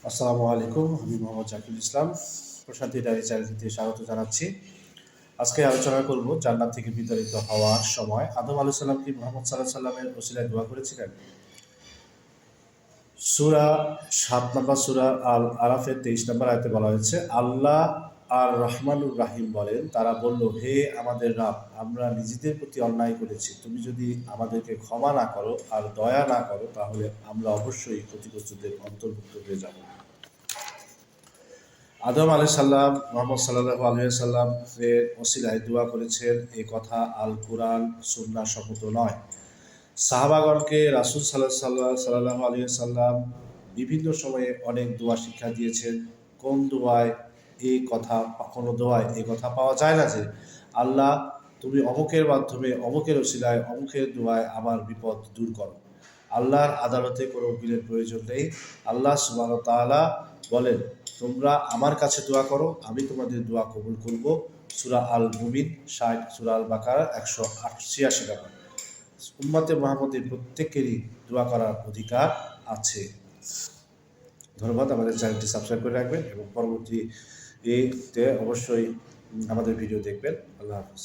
আসসালামু আলাইকুম, আমি মোহাম্মদ জাকিরুল ইসলাম প্রশান্তি ডায়েরি চ্যানেলটিতে স্বাগত জানাচ্ছি। আজকে আলোচনা করব জান্নাত থেকে বিতাড়িত হওয়ার সময় আদম আলাইহিস সালাম কি মুহাম্মদ সাল্লাল্লাহু আলাইহি সাল্লামের ওসিলায় দোয়া করেছিলেন? সূরা ৭ নম্বর সূরা আল আরাফের ২৩ নম্বর আয়াতে বলা হয়েছে, আল্লাহ আর রহমানুর রাহিম বলেন, তারা বলল, হে আমাদের রব, আমরা নিজেদের প্রতি অন্যায় করেছি। তুমি যদি আমাদেরকে ক্ষমা না করো আর দয়া না করো তাহলে আমরা অবশ্যই ক্ষতিগ্রস্তদের অন্তর্ভুক্ত হয়ে যাব। আদম আলাইহিস সালাম মুহাম্মদ সাল্লাল্লাহু আলাইহি সাল্লামের ওসিলায় দোয়া করেছেন, এই কথা আল কুরআন সুন্নাহ সম্মত নয়। সাহাবাগণকে রাসূল সাল্লাল্লাহু আলাইহি সাল্লাম বিভিন্ন সময়ে অনেক দোয়া শিক্ষা দিয়েছেন। কোন দোয়ায় এই কথা কোনো দোয়ায় এই কথা পাওয়া যায় না যে, আল্লাহ তুমি অমুকের মাধ্যমে অমুকের ওসিলায় অমুকের দোয়ায় আমার বিপদ দূর করো। আল্লাহর আদালতে কোনো উকিলের প্রয়োজন নেই। আল্লাহ সুবহানাহু ওয়া তাআলা বলেন, তোমরা আমার কাছে দোয়া করো, আমি তোমাদের দোয়া কবুল করব। সূরা আল মুমিন ৬০, সূরা আল বাকারা ১৮৬ নম্বর। উম্মতে মুহাম্মদের প্রত্যেকেরই দোয়া করার অধিকার আছে। ধন্যবাদ। আমাদের চ্যানেলটি সাবস্ক্রাইব করে রাখবেন এবং পরবর্তীতে অবশ্যই আমাদের ভিডিও দেখবেন। আল্লাহ হাফেজ।